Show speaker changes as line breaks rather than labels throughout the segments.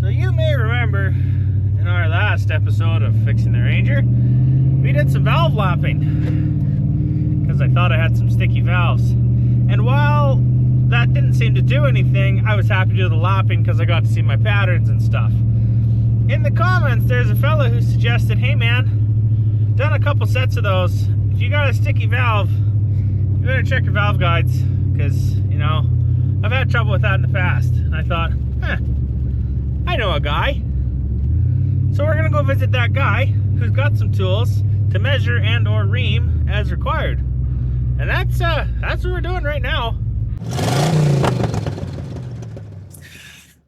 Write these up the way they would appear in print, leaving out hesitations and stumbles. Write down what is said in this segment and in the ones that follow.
So you may remember in our last episode of Fixing the Ranger, we did some valve lapping because I thought I had some sticky valves. And while that didn't seem to do anything, I was happy to do the lapping because I got to see my patterns and stuff. In the comments, there's a fella who suggested, hey man, done a couple sets of those. If you got a sticky valve, you better check your valve guides because, you know, I've had trouble with that in the past. And I thought, I know a guy. So we're gonna go visit that guy who's got some tools to measure and or ream as required. And that's what we're doing right now.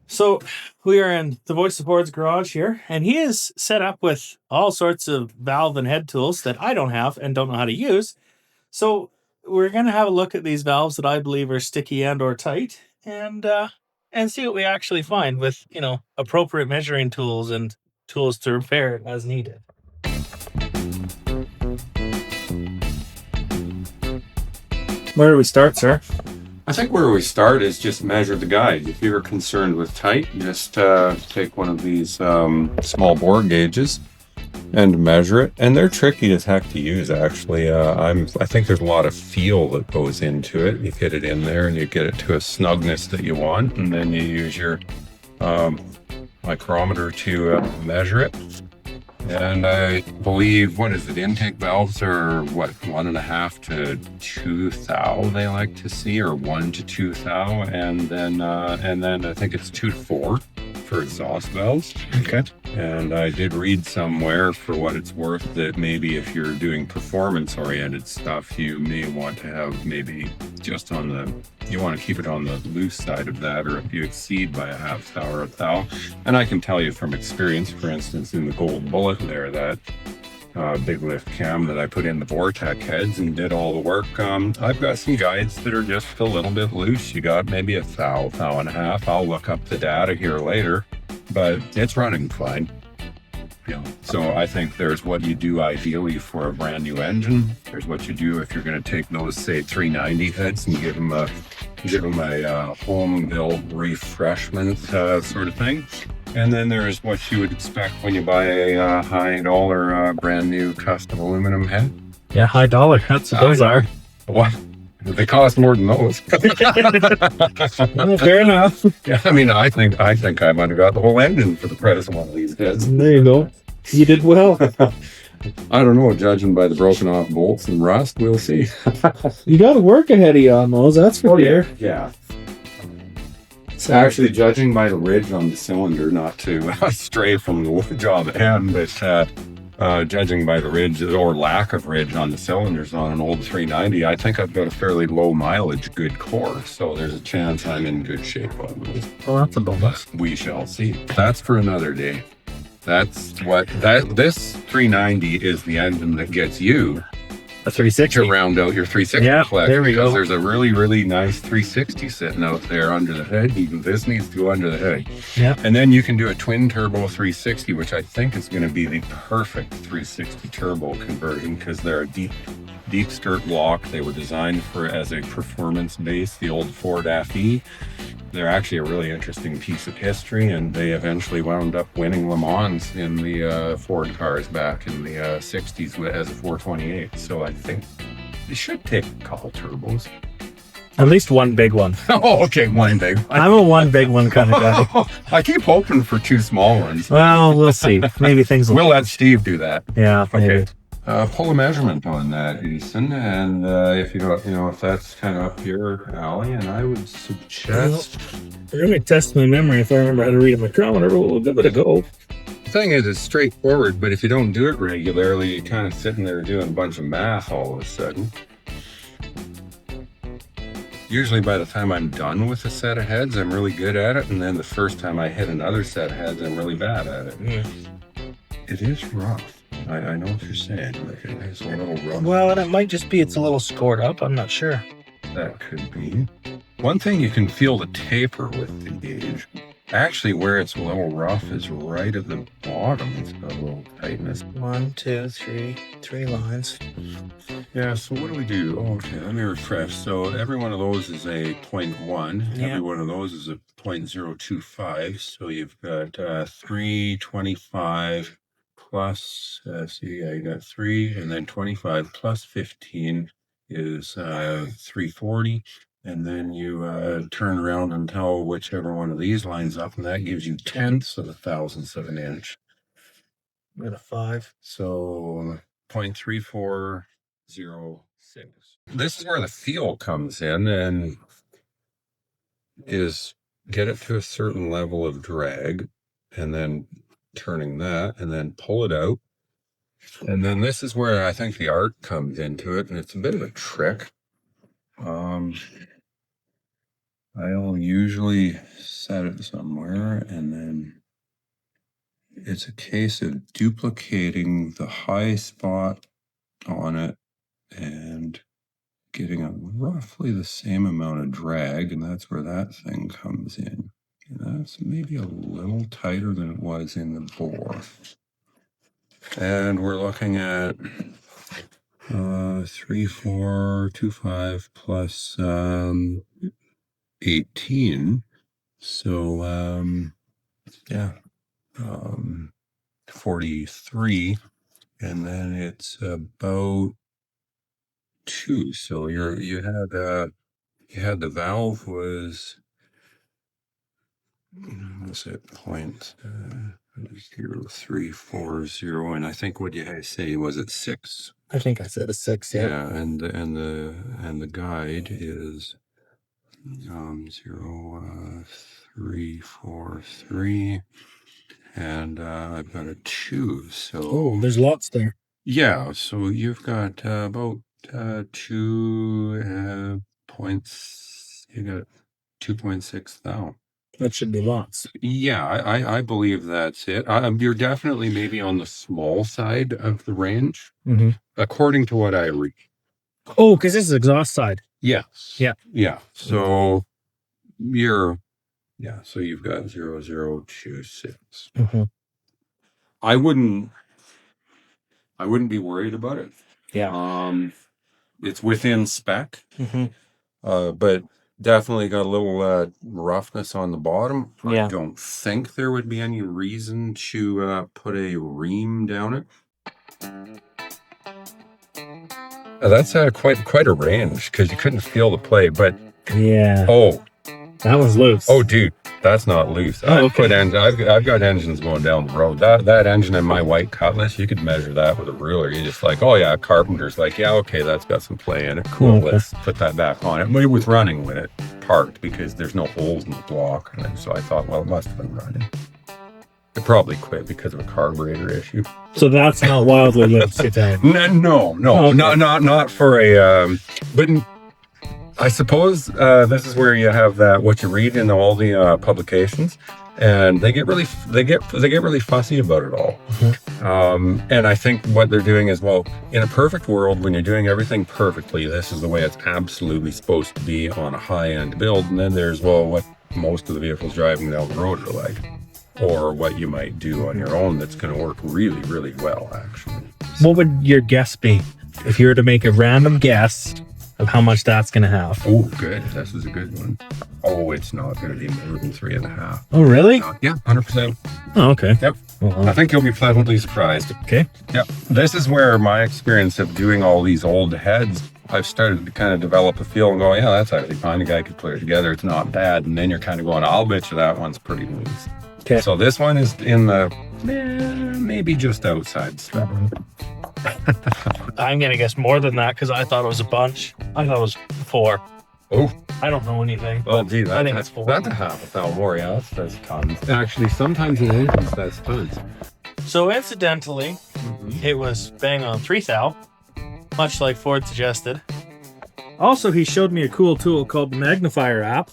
So we are in the Voice of Ford's garage here, and he is set up with all sorts of valve and head tools that I don't have and don't know how to use. So we're gonna have a look at these valves that I believe are sticky and or tight, and see what we actually find with, you know, appropriate measuring tools and tools to repair it as needed. Where do we start, sir?
I think where we start is just measure the guide. If you're concerned with tight, just take one of these small bore gauges and measure it. And they're tricky as heck to use, actually. I think there's a lot of feel that goes into it. You get it in there and you get it to a snugness that you want, and then you use your micrometer to measure it. And I believe, what is it, intake valves are what, 1.5 to 2 thou they like to see, or 1 to 2 thou, and then I think it's 2 to 4 for exhaust valves.
Okay.
And I did read somewhere, for what it's worth, that maybe if you're doing performance oriented stuff, you may want to have maybe just on the, you want to keep it on the loose side of that, or if you exceed by 1/2 thou or 1 thou. And I can tell you from experience, for instance, in the Gold Bullet there, that big lift cam that I put in the Vortec heads and did all the work, I've got some guides that are just a little bit loose. You got maybe 1 thou, 1.5 thou. I'll look up the data here later, but it's running fine. You know, so I think there's what you do ideally for a brand new engine. There's what you do if you're going to take those, say, 390 heads and give them a home build refreshment sort of thing. And then there's what you would expect when you buy a high dollar brand new custom aluminum head.
Yeah, high dollar. That's what those are.
What? They cost more than those.
Well, fair enough.
Yeah, I mean, I think I might have got the whole engine for the price of one of these heads.
There you go. You did well.
I don't know, judging by the broken off bolts and rust, we'll see.
You got to work ahead of you on those, that's for sure.
Yeah. Actually, judging by the ridge on the cylinder, not to stray from the job at hand, but judging by the ridge or lack of ridge on the cylinders on an old 390, I think I've got a fairly low mileage good core, so there's a chance I'm in good shape on those.
Well, that's a bonus.
We shall see. That's for another day. This 390 is the engine that gets you
a 360
to round out your 360 collection.
There we go.
There's a really, really nice 360 sitting out there under the hood. Even this needs to go under the hood.
Yeah.
And then you can do a twin turbo 360, which I think is going to be the perfect 360 turbo conversion, because they're a deep skirt block. They were designed as a performance base, the old Ford F300. They're actually a really interesting piece of history, and they eventually wound up winning Le Mans in the Ford cars back in the 60s as a 428. So I think they should take a couple turbos.
At least one big one.
Oh, okay, one big one.
I'm a one big one kind of guy.
I keep hoping for 2 small ones.
Well, we'll see. Maybe things will...
We'll let Steve do that.
Yeah, maybe.
Okay. Pull a measurement on that, Heathen, and if you don't, if that's kind of up your alley, and I would suggest.
Let me test my memory if I remember how to read a micrometer, but we'll give it a go.
The thing is, it's straightforward, but if you don't do it regularly, you're kind of sitting there doing a bunch of math all of a sudden. Usually by the time I'm done with a set of heads, I'm really good at it, and then the first time I hit another set of heads, I'm really bad at it.
Yeah.
It is rough. I know what you're saying. Like, it is a little rough.
Well, and it might just be it's a little scored up. I'm not sure.
That could be. One thing, you can feel the taper with the gauge. Actually, where it's a little rough is right at the bottom. It's got a little tightness.
1, 2, 3, 3 lines.
Yeah, so what do we do? Okay, let me refresh. So every one of those is a 0.1.
Yeah.
Every one of those is a 0.025. So you've got 325 plus, see, yeah, you got 3, and then 25 plus 15 is 340. And then you turn around and tell whichever one of these lines up, and that gives you tenths of a thousandths of an inch.
Got a 5.
So 0.3406. This is where the feel comes in, and is get it to a certain level of drag, and then turning that, and then pull it out. And then this is where I think the art comes into it, and it's a bit of a trick. I'll usually set it somewhere, and then it's a case of duplicating the high spot on it and getting a roughly the same amount of drag, and that's where that thing comes in. And that's maybe a little tighter than it was in the bore. And we're looking at 3425 plus 18. So yeah, 43, and then it's about 2. So you had the valve was, what's it, 0.0340, and I think what you say was it 6.
I think I said a 6.
Yeah, and the guide is 0.343, and I've got a 2. So
Oh, there's lots there.
yeah, so you've got about 2 points. You got 2.6 thou.
That should be lots.
Yeah, I believe that's it. You're definitely maybe on the small side of the range, according to what I read.
Oh, because this is exhaust side.
Yes.
Yeah.
Yeah. So so you've got 0.0026. I wouldn't be worried about it.
Yeah.
It's within spec. But definitely got a little roughness on the bottom.
Yeah.
I don't think there would be any reason to put a ream down it. That's quite a range, because you couldn't feel the play, but
yeah.
Oh,
that was loose.
Oh, dude, that's not loose.
Oh, okay.
I've got engines going down the road. That engine in my white Cutlass, you could measure that with a ruler. You're just like, oh yeah, carpenter's like, yeah, okay, that's got some play in it. Cool,
Okay.
let's put that back on it. But it was running with it parked, because there's no holes in the block. And so I thought, well, it must have been running. It probably quit because of a carburetor issue.
So that's not wildly loose, you think?
No,
Oh, okay.
not for a. But I suppose this is where you have that, what you read in all the publications, and they get really fussy about it all. And I think what they're doing is, well, in a perfect world, when you're doing everything perfectly, this is the way it's absolutely supposed to be on a high-end build. And then there's, well, what most of the vehicles driving down the road are like, or what you might do on your own that's going to work really, really well, actually.
What would your guess be if you were to make a random guess of how much that's going to have?
Oh, good. This is a good one. Oh, it's not going to be more than 3.5.
Oh, really?
Yeah, 100%.
Oh, okay.
Yep.
Well,
I think you'll be pleasantly surprised.
okay.
Yep. This is where my experience of doing all these old heads, I've started to kind of develop a feel and go, yeah, that's actually fine. A guy could put it together. It's not bad. And then you're kind of going, I'll bet you that one's pretty loose.
Okay.
So this one is in the maybe just outside spec.
I'm going to guess more than that because I thought it was a bunch. I thought it was 4.
Oh.
I don't know anything.
Well, gee,
I think it's 4.
That's a half a thou more, yeah. That's tons. Actually, sometimes in engines, that's tons.
So incidentally, it was bang on 3 thou, much like Ford suggested. Also, he showed me a cool tool called the Magnifier app,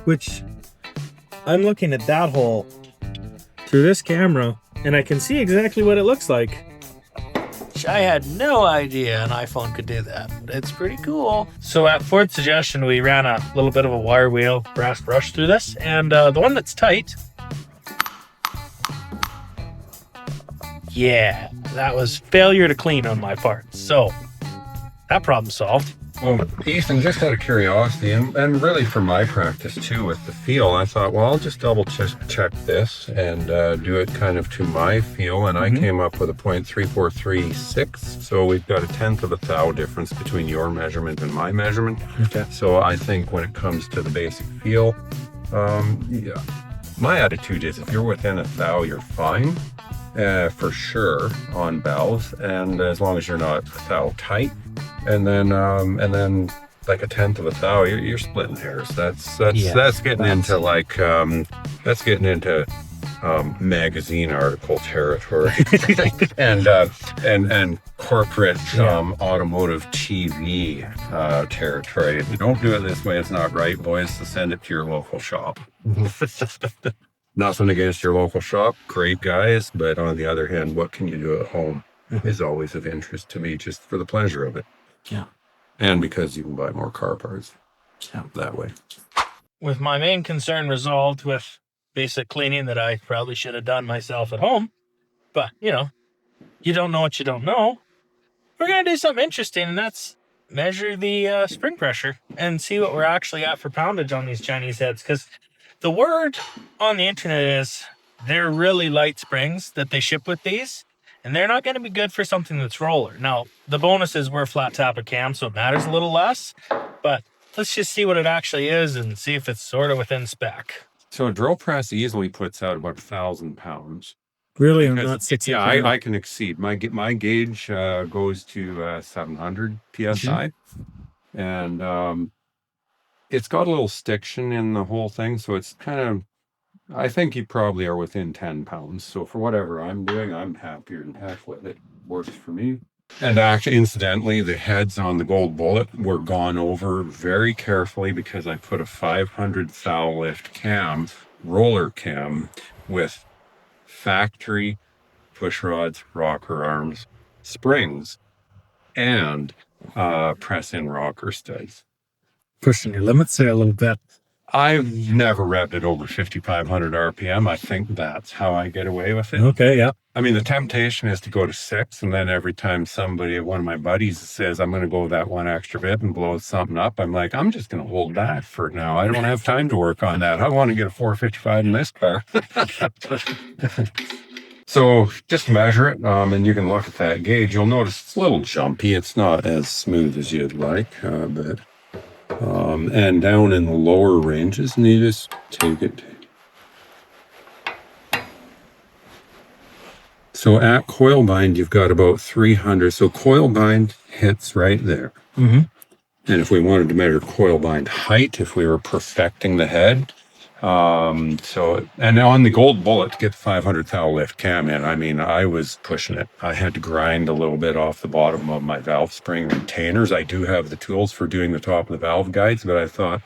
which I'm looking at that hole through this camera, and I can see exactly what it looks like. which I had no idea an iPhone could do that. It's pretty cool. So at Ford's suggestion, we ran a little bit of a wire wheel brass brush through this, and the one that's tight, yeah, that was failure to clean on my part. So that problem solved.
Well, Ethan, just out of curiosity, and really for my practice too with the feel, I thought, well, I'll just double check this and do it kind of to my feel, and I came up with a 0.3436, so we've got a 1/10 of a thou difference between your measurement and my measurement.
Okay.
So I think when it comes to the basic feel, yeah, my attitude is if you're within a thou, you're fine. For sure on valves, and as long as you're not thou tight, and then like a 1/10 of a thou, you're splitting hairs. That's getting into like that's getting into magazine article territory and corporate automotive TV territory. If you don't do it this way, it's not right, boys. So send it to your local shop. Nothing against your local shop, great guys, but on the other hand, what can you do at home is always of interest to me, just for the pleasure of it.
Yeah.
And because you can buy more car parts that way.
With my main concern resolved with basic cleaning that I probably should have done myself at home, but you don't know what you don't know. We're going to do something interesting, and that's measure the spring pressure and see what we're actually at for poundage on these Chinese heads, because the word on the internet is they're really light springs that they ship with these, and they're not going to be good for something that's roller. Now, the bonus is we're a flat tappet cam, so it matters a little less, but let's just see what it actually is and see if it's sort of within spec.
So a drill press easily puts out about 1,000 pounds.
Really? I'm not 600.
Yeah, I can exceed. My gauge goes to 700 PSI, and it's got a little stiction in the whole thing, so it's kind of, I think you probably are within 10 pounds. So for whatever I'm doing, I'm happier than heck with it. Works for me. And actually, incidentally, the heads on the Gold Bullet were gone over very carefully because I put a 500 thou lift cam, roller cam, with factory push rods, rocker arms, springs, and press-in rocker studs.
Pushing your limits there a little bit.
I've never revved it over 5,500 RPM. I think that's how I get away with it.
Okay, yeah.
I mean, the temptation is to go to 6, and then every time one of my buddies says, I'm going to go that one extra bit and blow something up, I'm like, I'm just going to hold that for now. I don't have time to work on that. I want to get a 455 in this car. So just measure it, and you can look at that gauge. You'll notice it's a little jumpy. It's not as smooth as you'd like, but and down in the lower ranges, and you just take it. So at coil bind, you've got about 300. So coil bind hits right there. And if we wanted to measure coil bind height, if we were perfecting the head, and on the Gold Bullet to get the 500 thou lift cam in, I mean, I was pushing it. I had to grind a little bit off the bottom of my valve spring retainers. I do have the tools for doing the top of the valve guides, but I thought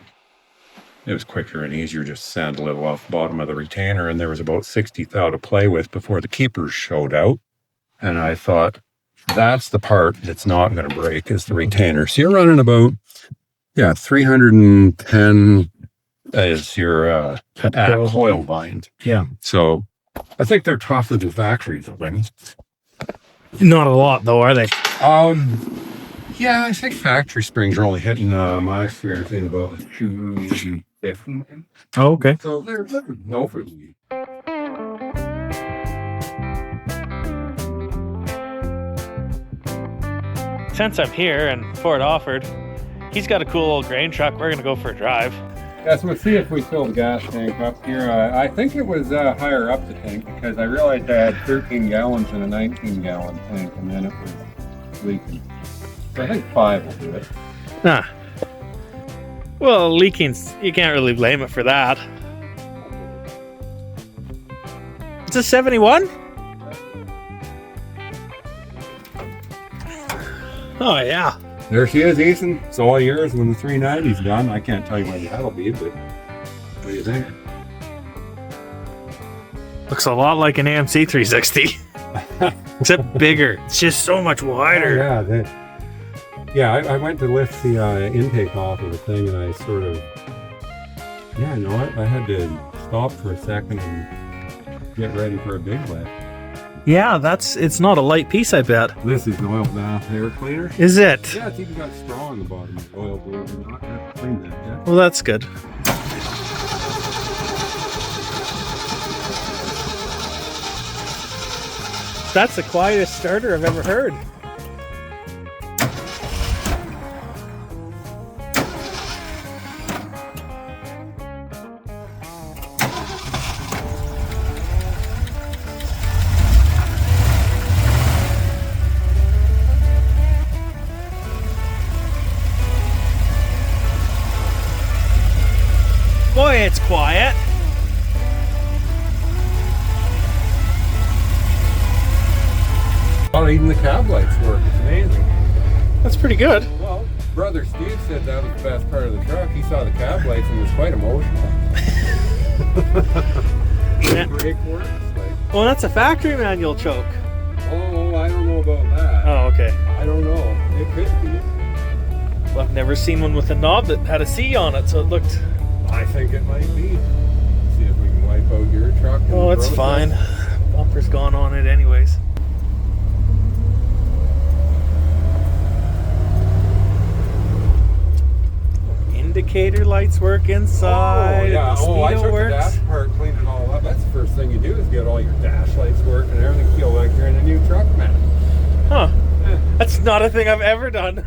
it was quicker and easier just to sand a little off the bottom of the retainer, and there was about 60 thou to play with before the keepers showed out. And I thought, that's the part that's not going to break, is the retainer. So you're running about, 310 as your at coil bind. Yeah. So I think they're tougher than factory springs.
Not a lot though, are they?
Yeah, I think factory springs are only hitting my experience in about 250.
Oh, okay.
So they're no for me.
Since I'm here and Ford offered, he's got a cool old grain truck. We're gonna go for a drive.
Yeah, so let's see if we fill the gas tank up here. I think it was higher up the tank because I realized I had 13 gallons in a 19-gallon tank, and then it was leaking. So I think 5 will do it.
Ah. Well, leaking's, you can't really blame it for that. It's a 71? Oh, yeah.
There she is, Ethan. It's all yours when the 390's done. I can't tell you when that'll be, but what do you think?
Looks a lot like an AMC 360. Except bigger. It's just so much wider.
I went to lift the intake off of the thing, and I sort of, you know what? I had to stop for a second and get ready for a big lift.
Yeah, it's not a light piece, I bet.
This is an oil bath air cleaner.
Is it?
Yeah, it's even got straw on the bottom. Oil believe it or not. I have to clean that, yeah.
Well, that's good. That's the quietest starter I've ever heard. Boy, it's quiet.
Oh, even the cab lights work. It's amazing.
That's pretty good.
Well, brother Steve said that was the best part of the truck. He saw the cab lights and was quite emotional.
Yeah.
Brake works.
Well, that's a factory manual choke.
Oh, I don't know about that.
Oh, okay.
I don't know. It could be.
Well, I've never seen one with a knob that had a C on it, so it looked...
I think it might be. See if we can wipe out your truck.
Oh, it's fine. Bumper's gone on it anyways. Indicator lights work inside.
Oh, yeah.
The
I
speedo
took
works.
the dash apart, cleaned it all up. That's the first thing you do is get all your dash lights working and everything. Feel like you're in a new truck, man.
Huh.
Yeah.
That's not a thing I've ever done.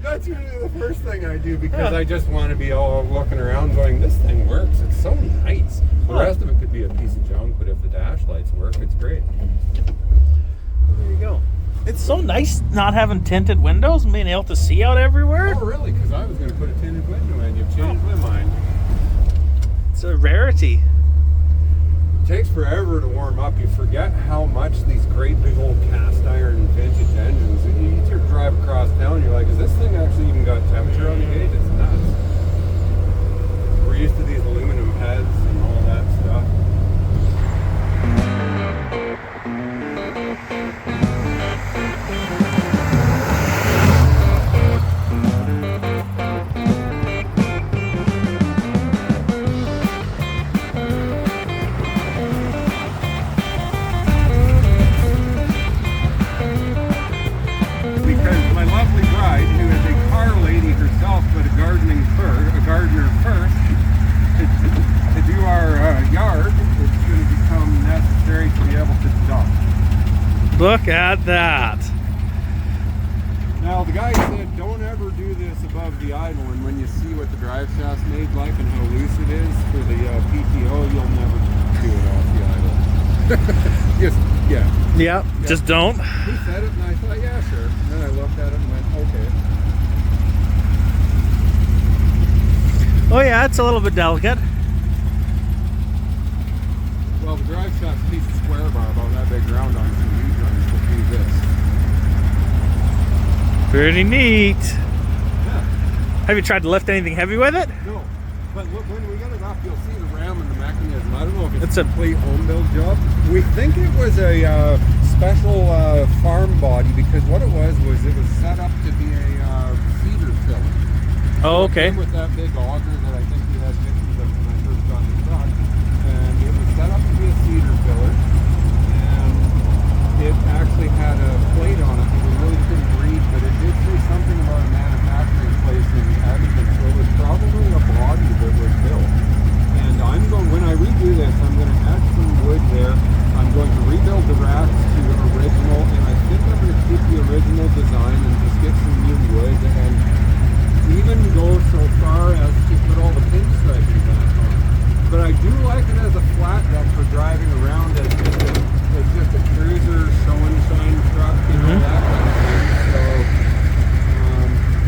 That's usually the first thing I do because I just want to be all looking around going, this thing works. It's so nice. The rest of it could be a piece of junk, but if the dash lights work, it's great.
There you go. It's so nice not having tinted windows and being able to see out everywhere.
Oh, really? Because I was going to put a tinted window in. You've changed my mind.
It's a rarity.
It takes forever to warm up. You forget how much these great big old cast iron vintage engines, you either drive across town, you're like, is this thing actually even got temperature on the gauge? It's nuts. We're used to these aluminum heads and all that stuff. Gardener first to do our yard, it's going to become necessary to be able to dump.
Look at that.
Now the guy said don't ever do this above the idle, and when you see what the drive shaft's made like and how loose it is for the PTO, you'll never do it off the idle.
Yeah, just don't.
He said it and I thought, yeah, sure. And then I looked at it and went, okay.
Oh yeah, it's a little bit delicate.
Well, the drive shaft's a piece of square bar about that big round on some U-joints will do this.
Pretty neat.
Yeah.
Have you tried to lift anything heavy with it?
No. But look, when we get it off, you'll see the ram and the mechanism. I don't know if it's
a
a complete home build job. We think it was a special farm body because what it was set up to be a feeder filler.
Oh, okay.
It came with that big auger that I think we had pictures of when I first got the truck, and it was set up to be a cedar filler, and it actually had a plate on it that we really couldn't read, but it did say something about a manufacturing place in Heathen, so it was probably a body that was built. And when I redo this, I'm going to add some wood there. I'm going to rebuild the racks to original, and I think I'm going to keep the original design and just get some new wood and even go so far as to put all the pinstriping back on. But I do like it as a flat deck for driving around as just a cruiser, show and shine truck, you know, that kind of thing. So,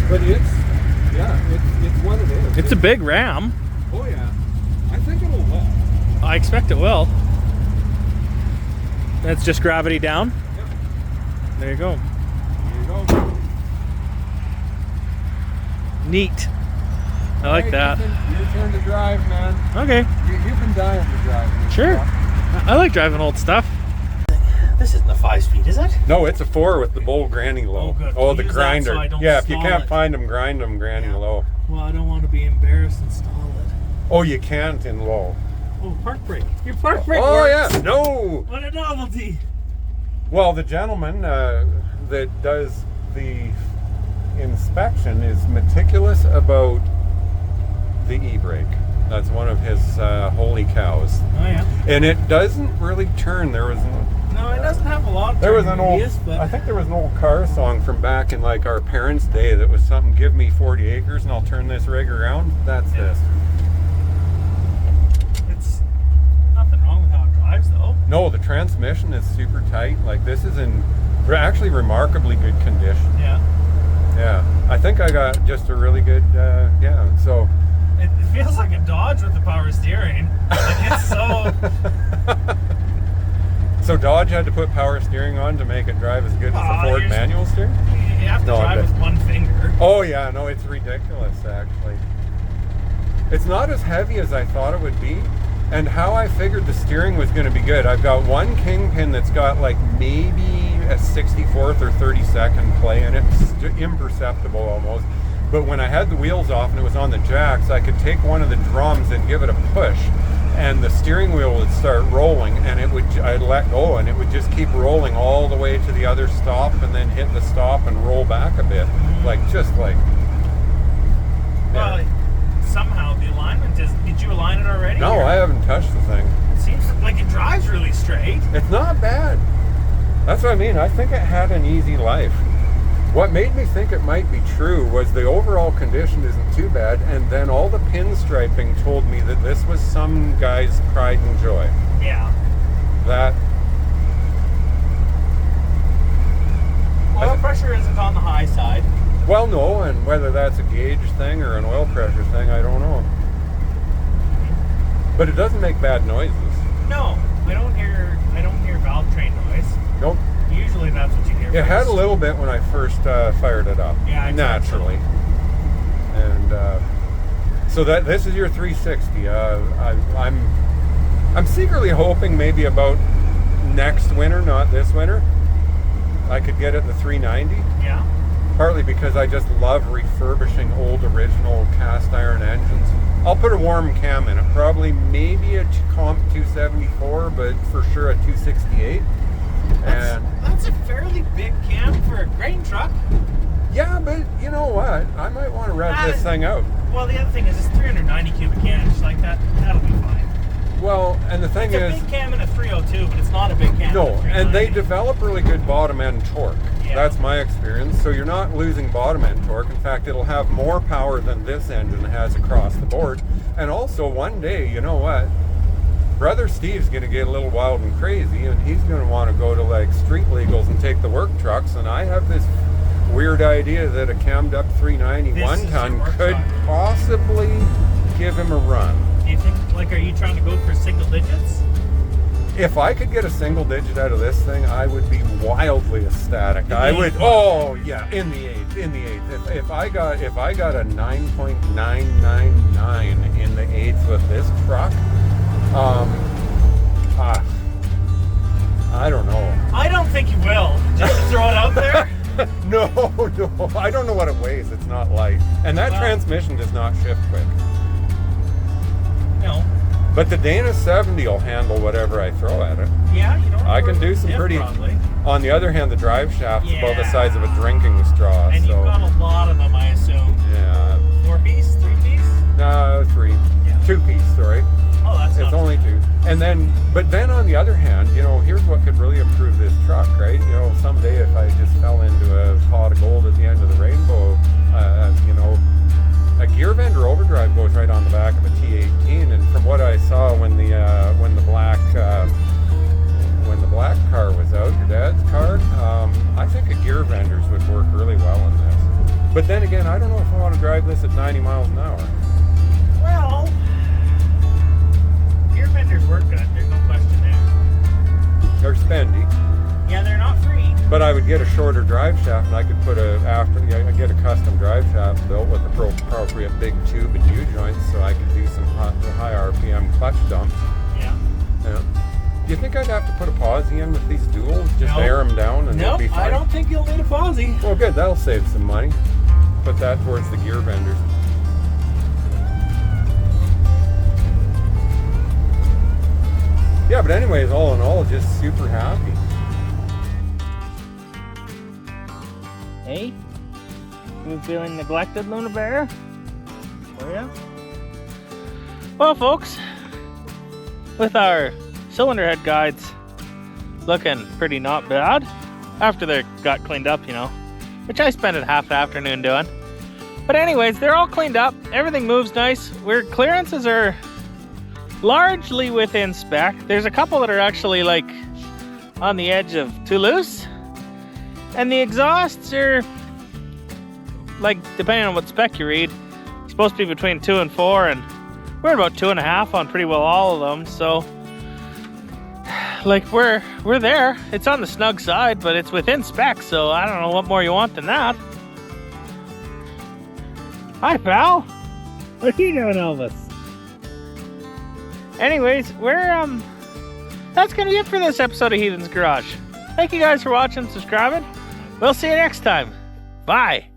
but it's what it is.
It's a big ram.
Oh yeah, I think it'll lift.
I expect it will. That's just gravity down.
Yep.
There you go.
There you go.
Neat. I like that.
Ethan, your turn to drive, man.
Okay.
You've been dying to drive.
Sure. I like driving old stuff. This isn't a 5-speed, is it?
No, it's a 4 with the bowl grinding low.
Oh, good.
Oh,
We'll
the
use that
grinder.
so I don't
Yeah, if you
stall
can't
it.
find them, grind them, grinding
Yeah.
low.
Well, I don't want to be embarrassed and stall it.
Oh, you can't in low.
Oh, park brake. Your park brake
Oh,
works.
yeah. No.
What a novelty.
Well, the gentleman that does the inspection is meticulous about the e-brake. That's one of his holy cows.
Oh, yeah.
And it doesn't really turn.
No, it doesn't have a lot of
There was
turn
an old,
radius, but
I think there was an old car song from back in like our parents' day that was something, give me 40 acres and I'll turn this rig around. That's
Yeah.
this.
it's nothing wrong with how it drives, though.
No, the transmission is super tight. Like this is in actually remarkably good condition.
Yeah.
Yeah, I think I got just a really good, so.
It feels like a Dodge with the power steering. Like it's so.
So Dodge had to put power steering on to make it drive as good as the Ford
you're-
manual steering?
You have to
No, I
drive
bet.
with one finger.
Oh yeah, no, it's ridiculous actually. It's not as heavy as I thought it would be, and how I figured the steering was going to be good. I've got one kingpin that's got like maybe a 64th or 32nd play in it, it's imperceptible almost. But when I had the wheels off and it was on the jacks, I could take one of the drums and give it a push, and the steering wheel would start rolling, and I'd let go, and it would just keep rolling all the way to the other stop, and then hit the stop and roll back a bit, yeah.
Well, somehow the alignment is. Did you align it already?
No,
or-
I haven't touched the thing.
It seems like it drives really straight.
It's not bad. That's what I mean. I think it had an easy life. What made me think it might be true was the overall condition isn't too bad, and then all the pinstriping told me that this was some guy's pride and joy.
Yeah.
That
Oil pressure isn't on the high side.
Well, no, and whether that's a gauge thing or an oil pressure thing, I don't know. But it doesn't make bad noises.
No, I don't hear valve train noise.
Nope.
Usually that's what you hear.
It had a
first.
little bit when I first fired it up.
Yeah, I
naturally. And so this is your 360. I'm secretly hoping maybe about next winter, not this winter, I could get it the 390.
Yeah.
Partly because I just love refurbishing old original cast iron engines. I'll put a warm cam in it, probably maybe a Comp 274, but for sure a 268.
That's a fairly big cam for a grain truck.
Yeah, but you know what? I might want to rev this thing out.
Well, the other thing is it's 390 cubic inch, like that'll be fine.
Well, and the thing
It's a
is,
big cam in a 302, but it's not a big cam.
no,
in a 390.
and they develop really good bottom end torque.
Yeah.
That's my experience. So you're not losing bottom end torque. In fact, it'll have more power than this engine has across the board. And also, one day, you know what? Brother Steve's going to get a little wild and crazy, and he's going to want to go to like street legals and take the work trucks. And I have this weird idea that a cammed up 391 ton could possibly give him a run.
Do you think, like, are you trying to go for single digits?
If I could get a single digit out of this thing, I would be wildly ecstatic. I would. Oh yeah, in the eighth. If I got a 9.999 in the eighth with this truck, I don't know.
I don't think you will. Just to throw it out there.
No, I don't know what it weighs. It's not light, and that transmission does not shift quick.
No.
But the Dana 70 will handle whatever I throw at it.
Yeah, you know.
I can do some pretty.
Probably.
On the other hand, the drive shaft's about the
Yeah.
size of a drinking straw.
And
so
you've got a lot of them, I assume.
yeah,
4-piece, 3-piece?
no, 3,
Yeah.
2-piece. Sorry,
Oh, that's
it's
not
only 2. And then, but then on the other hand, you know, here's what could really improve this truck, right? You know, someday if I just fell into a pot of gold at the end of the rainbow, you know, a gear vendor overdrive goes right on the back of a T18, and from what I saw when the black car was out, your dad's car, I think a gear vendors would work really well in this. But then again, I don't know if I want to drive this at 90 miles an hour.
Well, gear vendors work good. There's no question there.
They're spendy,
Yeah, they're not free.
but I would get a shorter drive shaft, and I could put I get a custom drive shaft built with appropriate big tube and U joints, so I could do some high RPM clutch dumps.
Yeah.
Yeah. Do you think I'd have to put a posi in with these duals? Just
No.
air them down and they'll
Nope,
be fine?
I don't think you'll need a posi.
Well, good. That'll save some money. Put that towards the gear benders. Yeah, but anyways, all in all, just super happy.
Hey, you feeling neglected, Luna Bear? Oh yeah? Well, folks, with our cylinder head guides looking pretty not bad after they got cleaned up, you know, which I spent half the afternoon doing. But anyways, they're all cleaned up. Everything moves nice. Weird clearances are largely within spec. There's a couple that are actually like on the edge of too loose. And the exhausts are, like, depending on what spec you read, supposed to be between 2 and 4, and we're about 2.5 on pretty well all of them. So, like, we're there. It's on the snug side, but it's within spec. So I don't know what more you want than that. Hi, pal. What are you doing, Elvis? Anyways, that's gonna be it for this episode of Heathen's Garage. Thank you guys for watching and subscribing. We'll see you next time. Bye.